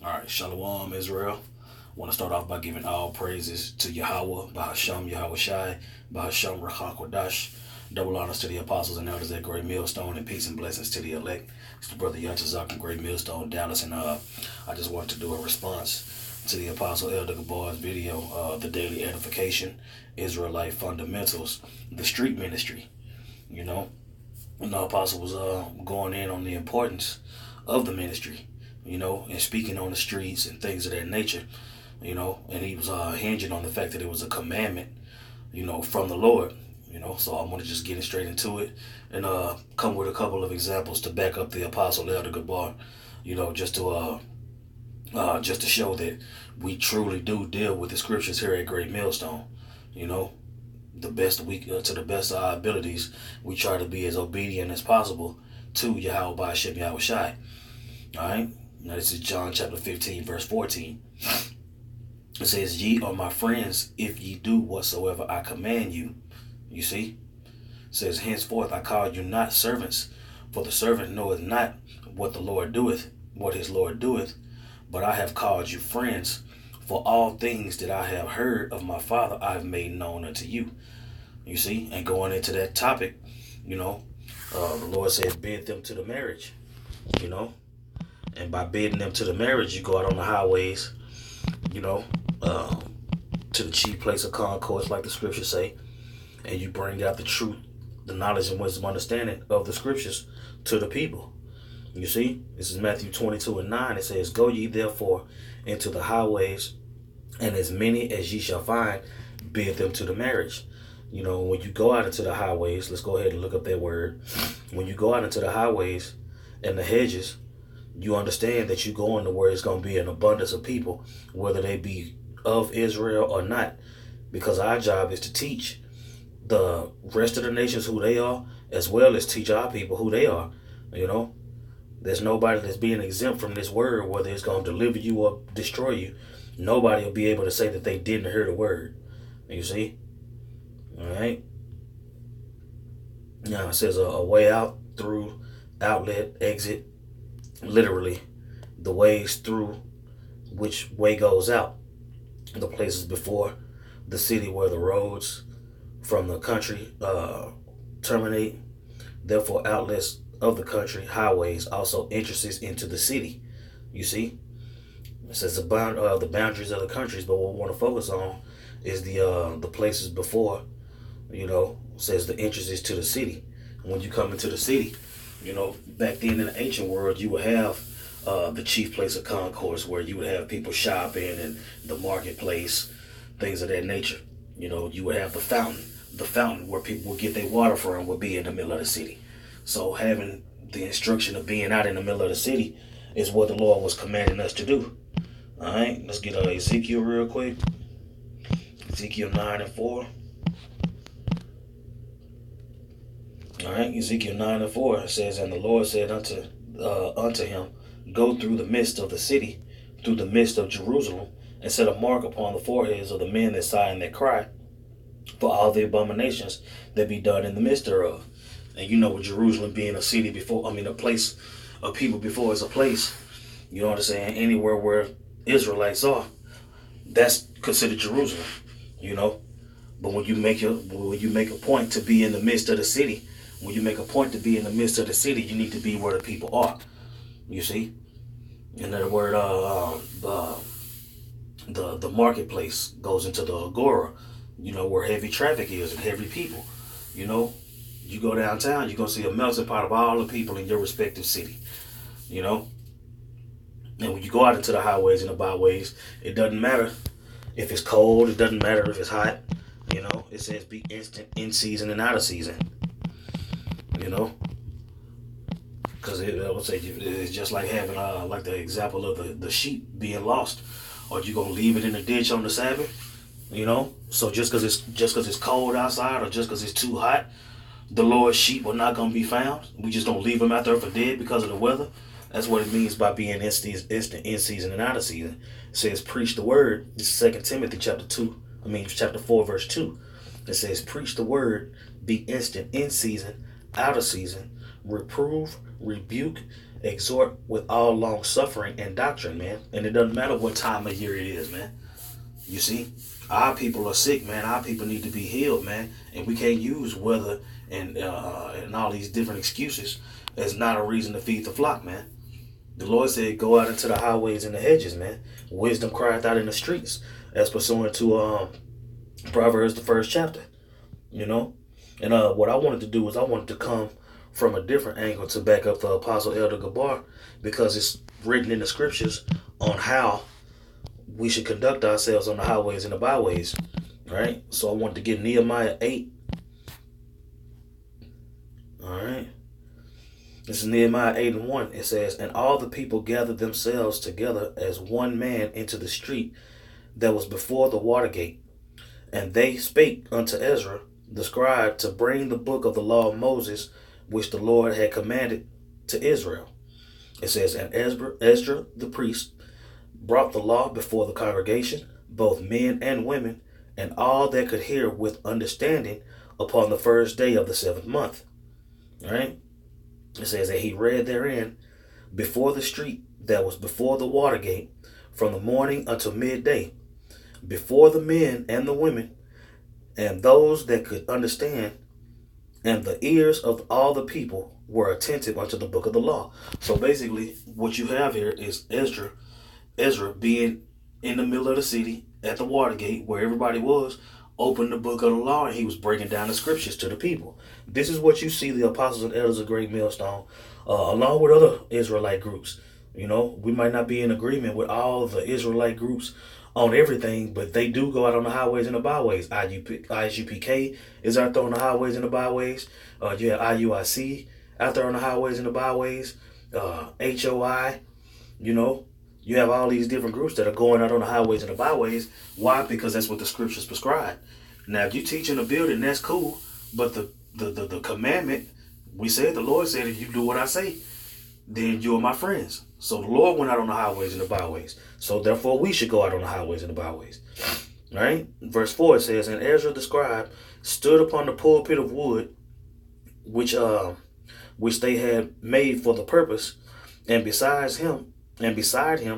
All right, Shalom, Israel. I want to start off by giving all praises to Yahweh, Bahasham Yahweh Shai, Bahasham Rachakwadash. Double honors to the apostles and elders at Great Millstone, and peace and blessings to the elect. It's the brother Yachazak in Great Millstone, Dallas, and I just wanted to do a response to the Apostle Elder Gabar's video, the Daily Edification, Israelite Fundamentals, the Street Ministry. You know, and the apostle was going in on the importance of the ministry, and speaking on the streets and things of that nature, and he was hinging on the fact that it was a commandment, from the Lord, So I want to just get straight into it and come with a couple of examples to back up the apostle Elder Gabar, just to show that we truly do deal with the scriptures here at Great Millstone, the best to the best of our abilities. We try to be as obedient as possible to Yahweh by Hashem Yahweh Shai. All right. Now this is John chapter 15, verse 14. It says, "Ye are my friends if ye do whatsoever I command you." You see? It says, "Henceforth I call you not servants, for the servant knoweth not what the Lord doeth, what his Lord doeth, but I have called you friends, for all things that I have heard of my Father I have made known unto you." You see? And going into that topic, the Lord says, bid them to the marriage, and by bidding them to the marriage, you go out on the highways, to the chief place of concourse, like the scriptures say, and you bring out the truth, the knowledge and wisdom understanding of the scriptures to the people. You see, this is Matthew 22:9. It says, "Go ye therefore into the highways, and as many as ye shall find, bid them to the marriage." When you go out into the highways, let's go ahead and look up that word. When you go out into the highways and the hedges, you understand that you go into where it's going to be an abundance of people, whether they be of Israel or not, because our job is to teach the rest of the nations who they are, as well as teach our people who they are. There's nobody that's being exempt from this word, whether it's going to deliver you or destroy you. Nobody will be able to say that they didn't hear the word. You see? All right. Now it says a way out, through, outlet, exit. Literally, the ways through which way goes out. The places before the city where the roads from the country terminate. Therefore, outlets of the country, highways, also entrances into the city. You see? It says the boundaries of the countries, but what we want to focus on is the places before. Says the entrances to the city. When you come into the city, back then in the ancient world, you would have the chief place of concourse, where you would have people shopping, and the marketplace, things of that nature. You would have the fountain where people would get their water from would be in the middle of the city. So having the instruction of being out in the middle of the city is what the Lord was commanding us to do. All right, let's get Ezekiel real quick. Ezekiel 9:4. All right, Ezekiel 9:4 says, "And the Lord said unto him, Go through the midst of the city, through the midst of Jerusalem, and set a mark upon the foreheads of the men that sigh and that cry, for all the abominations that be done in the midst thereof." And with Jerusalem being a city before, a place of people before it's a place, you know what I'm saying? Anywhere where Israelites are, that's considered Jerusalem, But when you make a point to be in the midst of the city, you need to be where the people are. You see? In other words, the marketplace goes into the agora, where heavy traffic is and heavy people. You go downtown, you're going to see a melting pot of all the people in your respective city. And when you go out into the highways and the byways, it doesn't matter if it's cold, it doesn't matter if it's hot. It says be instant in season and out of season. Because I would say it's just like having like the example of the sheep being lost. Are you gonna leave it in the ditch on the Sabbath? So just because it's cold outside, or just because it's too hot, the Lord's sheep are not gonna be found. We just don't leave them out there for dead because of the weather. That's what it means by being instant in season and out of season. It says preach the word. This is 2 Timothy chapter 4, verse 2. It says preach the word, be instant in season, out of season, reprove, rebuke, exhort with all long suffering and doctrine, man. And it doesn't matter what time of year it is, man. You see, our people are sick, man. Our people need to be healed, man. And we can't use weather and all these different excuses as not a reason to feed the flock, man. The Lord said, "Go out into the highways and the hedges, man. Wisdom crieth out in the streets," as pursuant to Proverbs, the first chapter. You know, and what I wanted to do is I wanted to come from a different angle to back up the Apostle Elder Gabar, because it's written in the scriptures on how we should conduct ourselves on the highways and the byways, right? So I wanted to get Nehemiah 8. All right. This is Nehemiah 8 and 1. It says, "And all the people gathered themselves together as one man into the street that was before the water gate. And they spake unto Ezra the scribe to bring the book of the law of Moses, which the Lord had commanded to Israel." It says, "And Ezra the priest brought the law before the congregation, both men and women, and all that could hear with understanding, upon the first day of the 7th month." All right. It says that he read therein before the street that was before the water gate, from the morning until midday, before the men and the women, and those that could understand, and the ears of all the people were attentive unto the book of the law. So basically, what you have here is Ezra being in the middle of the city at the water gate where everybody was, opened the book of the law, and he was breaking down the scriptures to the people. This is what you see the apostles and elders of Great Millstone, along with other Israelite groups. You know, we might not be in agreement with all the Israelite groups on everything, but they do go out on the highways and the byways. ISUPK is out there on the highways and the byways. You have IUIC out there on the highways and the byways. HOI, you know, you have all these different groups that are going out on the highways and the byways. Why? Because that's what the scriptures prescribe. Now, if you teach in a building, that's cool, but the commandment, we said, the Lord said, if you do what I say, then you are my friends. So the Lord went out on the highways and the byways. So therefore we should go out on the highways and the byways. Right? Verse 4 it says, "And Ezra the scribe stood upon the pulpit of wood, which they had made for the purpose, and beside him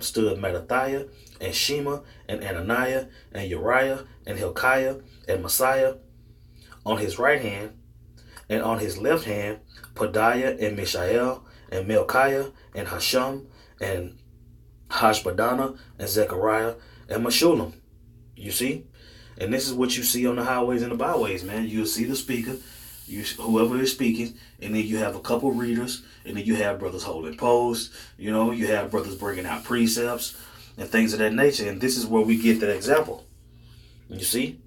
stood Mattathiah and Shema and Ananiah and Uriah and Hilkiah and Messiah on his right hand, and on his left hand Pedaiah and Mishael and Melchiah and Hashum and Hashbaddanah and Zechariah and Meshullam." You see? And this is what you see on the highways and the byways, man. You'll see the speaker, whoever is speaking, and then you have a couple readers, and then you have brothers holding posts, you know, you have brothers bringing out precepts and things of that nature. And this is where we get that example. You see?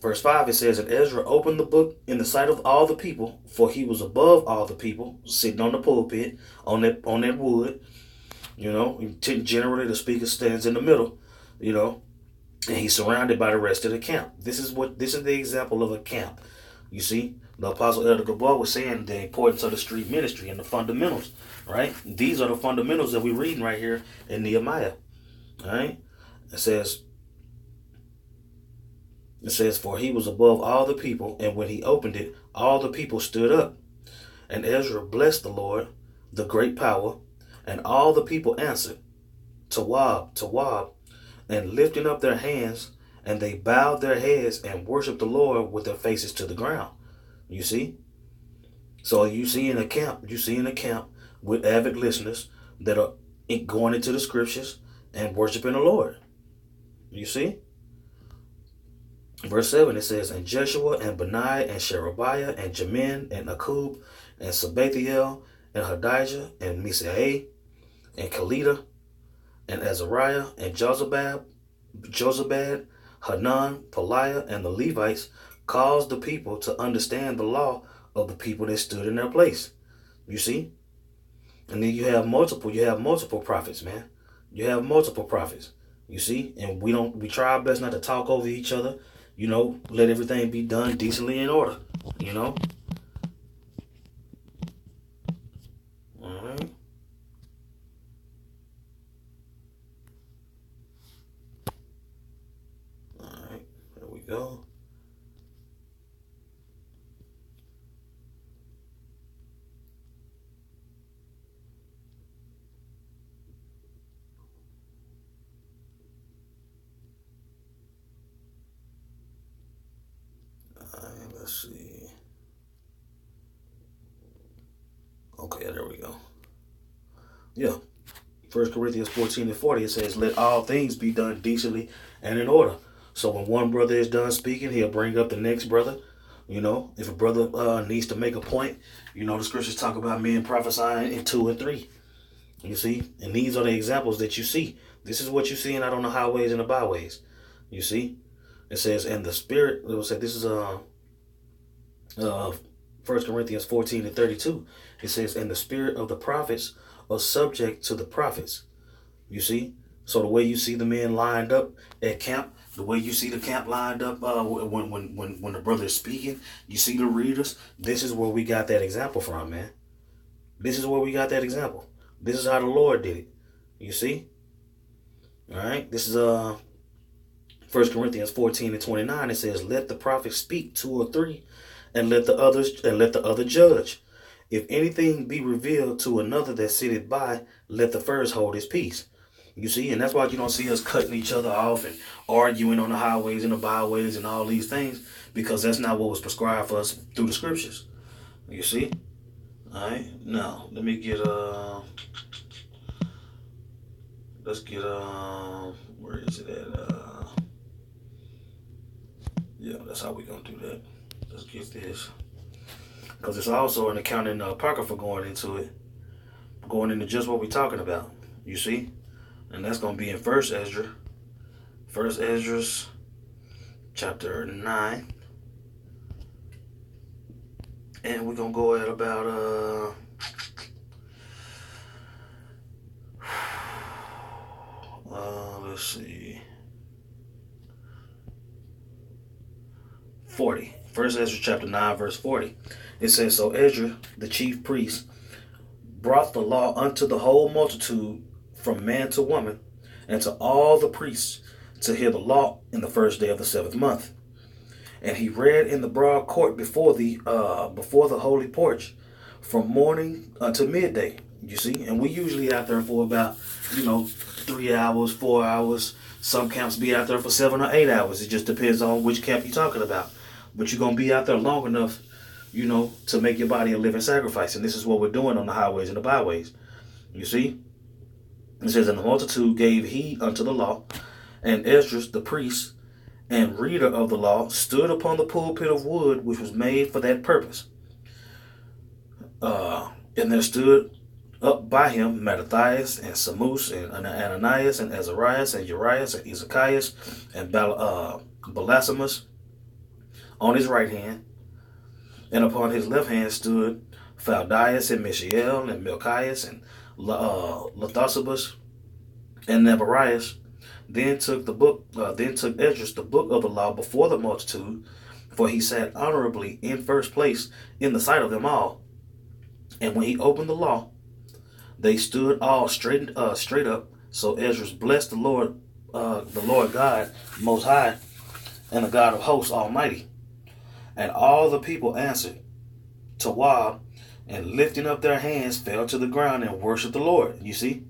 Verse 5, it says, "And Ezra opened the book in the sight of all the people, for he was above all the people, sitting on the pulpit, on that wood." You know, generally the speaker stands in the middle, you know, and he's surrounded by the rest of the camp. This is the example of a camp. You see, the Apostle Elder Gabar was saying the importance of the street ministry and the fundamentals, right? These are the fundamentals that we're reading right here in Nehemiah. All right. It says, "For he was above all the people, and when he opened it, all the people stood up. And Ezra blessed the Lord, the great power, and all the people answered, Tawab, Tawab, and lifting up their hands, and they bowed their heads and worshiped the Lord with their faces to the ground." You see? So you see in a camp with avid listeners that are going into the scriptures and worshiping the Lord. You see? Verse 7, it says, "And Jeshua and Benai and Sherebiah and Jamin and Akub and Sabathiel and Hadijah and Misael and Kelita and Azariah and Jozabad, Hanan, Peliah, and the Levites caused the people to understand the law of the people that stood in their place." You see? And then you have multiple prophets, man. You have multiple prophets. You see? And we try our best not to talk over each other. You know, let everything be done decently in order. You know? All right. All right. There we go. Let's see. Okay, there we go. Yeah. 1 Corinthians 14:40, it says, let all things be done decently and in order. So when one brother is done speaking, he'll bring up the next brother. If a brother needs to make a point, the scriptures talk about men prophesying in 2 and 3. You see? And these are the examples that you see. This is what you see out on the highways and the byways. You see? It says, and the spirit, it will say, this is 1 Corinthians 14:32. It says, and the spirit of the prophets are subject to the prophets. You see? So the way you see the men lined up at camp, the way you see the camp lined up when the brother is speaking, you see the readers. This is where we got that example from, man. This is where we got that example. This is how the Lord did it. You see? All right. This is 1 Corinthians 14:29. It says, let the prophet speak 2 or 3, and let the other judge. If anything be revealed to another that sitteth by, let the first hold his peace. You see, and that's why you don't see us cutting each other off and arguing on the highways and the byways and all these things, because that's not what was prescribed for us through the scriptures. You see? All right. Now, let me get let's get where is it at? Yeah, that's how we're gonna do that. Let's get this, because it's also an accounting apocrypha going into just what we're talking about. You see? And that's going to be in First Esdras chapter 9. And we're going to go at about let's see, 40. First Esdras chapter 9 verse 40. It says, so Esdras the chief priest brought the law unto the whole multitude from man to woman, and to all the priests to hear the law in the first day of the 7th month. And he read in the broad court before the holy porch from morning unto midday. You see, and we usually out there for about 3 hours, 4 hours. Some camps be out there for 7 or 8 hours. It just depends on which camp you're talking about. But you're gonna be out there long enough, to make your body a living sacrifice. And this is what we're doing on the highways and the byways. You see? It says, and the multitude gave heed unto the law, and Esdras the priest and reader of the law stood upon the pulpit of wood which was made for that purpose. And there stood up by him Mattathias and Samus and Ananias and Azarias and Urias and Ezekias and Balasamus on his right hand, and upon his left hand stood Phaldias and Mishael and Milchias and Lathosabus and Nabarias. Then took Esdras the book of the law before the multitude, for he sat honorably in first place in the sight of them all. And when he opened the law, they stood all straight up. So Esdras blessed the Lord God Most High, and the God of hosts Almighty. And all the people answered, Tawab, and lifting up their hands fell to the ground and worshiped the Lord. You see?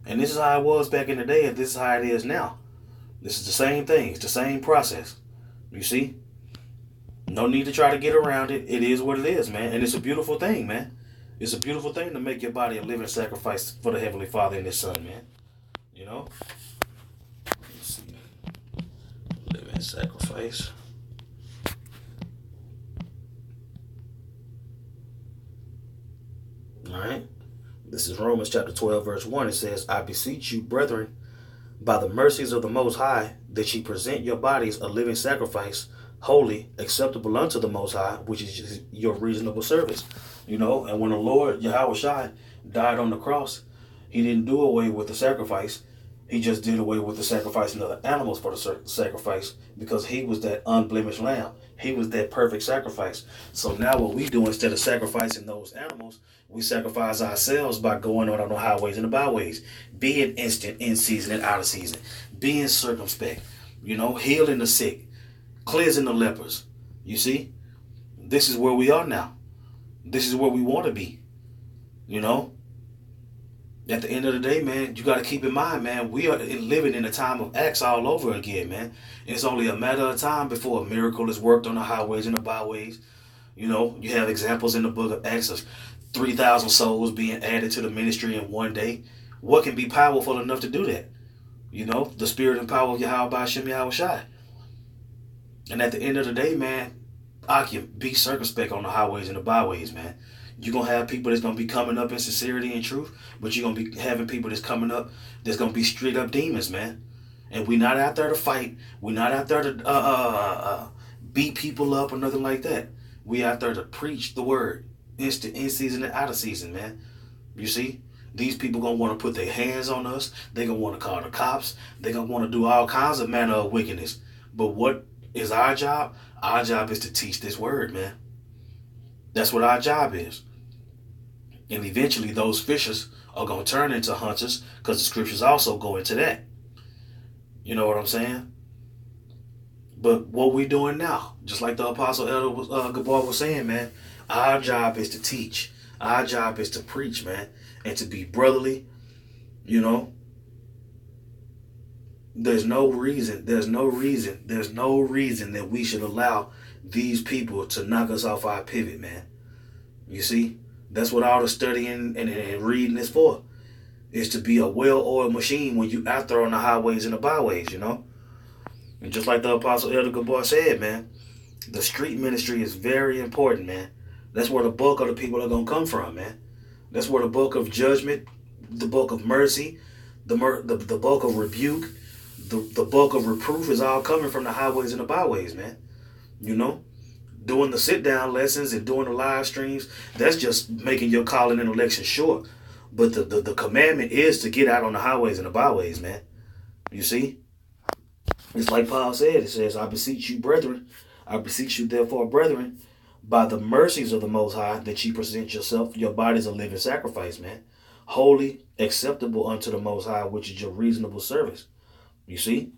And this is how it was back in the day, and this is how it is now. This is the same thing. It's the same process. You see? No need to try to get around it. It is what it is, man. And it's a beautiful thing, man. It's a beautiful thing to make your body a living sacrifice for the Heavenly Father and His Son, man. Let's see. Living sacrifice. All right. This is Romans chapter 12, verse 1. It says, I beseech you, brethren, by the mercies of the Most High, that ye present your bodies a living sacrifice, holy, acceptable unto the Most High, which is your reasonable service. And when the Lord, Yahweh Shai, died on the cross, He didn't do away with the sacrifice. He just did away with the sacrificing of the animals for the sacrifice, because He was that unblemished lamb. He was that perfect sacrifice. So now what we do, instead of sacrificing those animals, we sacrifice ourselves by going on the highways and the byways, being instant, in season and out of season, being circumspect, healing the sick, cleansing the lepers. You see, this is where we are now. This is where we want to be. At the end of the day, man, you got to keep in mind, man, we are living in a time of Acts all over again, man. It's only a matter of time before a miracle is worked on the highways and the byways. You know, you have examples in the book of Acts of 3,000 souls being added to the ministry in one day. What can be powerful enough to do that? You know, the spirit and power of Yahweh Hashem Yahweh Shai. And at the end of the day, man, I can be circumspect on the highways and the byways, man. You're going to have people that's going to be coming up in sincerity and truth, but you're going to be having people that's coming up that's going to be straight up demons, man. And we're not out there to fight. We're not out there to beat people up or nothing like that. We out there to preach the word in season and out of season, man. You see? These people going to want to put their hands on us. They're going to want to call the cops. They're going to want to do all kinds of manner of wickedness. But what is our job? Our job is to teach this word, man. That's what our job is. And eventually those fishers are going to turn into hunters, because the scriptures also go into that. You know what I'm saying? But what we doing now, just like the Apostle Elder Gabar was saying, man, our job is to teach. Our job is to preach, man, and to be brotherly. You know, there's no reason that we should allow these people to knock us off our pivot, man. You see? That's what all the studying and reading is for. Is to be a well-oiled machine when you out there on the highways and the byways, you know? And just like the Apostle Elder Gabar said, man, the street ministry is very important, man. That's where the bulk of the people are going to come from, man. That's where the bulk of judgment, the bulk of mercy, the bulk of rebuke, the bulk of reproof is all coming from the highways and the byways, man. You know? Doing the sit-down lessons and doing the live streams, that's just making your calling and election short. But the commandment is to get out on the highways and the byways, man. You see? It's like Paul said. It says, I beseech you, brethren. I beseech you, therefore, brethren, by the mercies of the Most High, that ye present yourself, your bodies a living sacrifice, man. Holy, acceptable unto the Most High, which is your reasonable service. You see?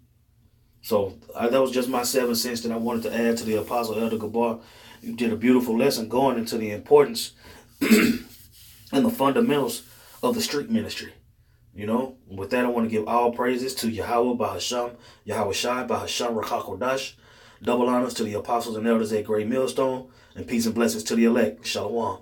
So that was just my 7 cents that I wanted to add to the Apostle Elder Gabar. You did a beautiful lesson going into the importance and the fundamentals of the street ministry. You know, with that, I want to give all praises to Yahweh Bahasham, Yahweh Shai Bahasham Rakakodash. Double honors to the apostles and elders at Great Millstone, and peace and blessings to the elect. Shalom.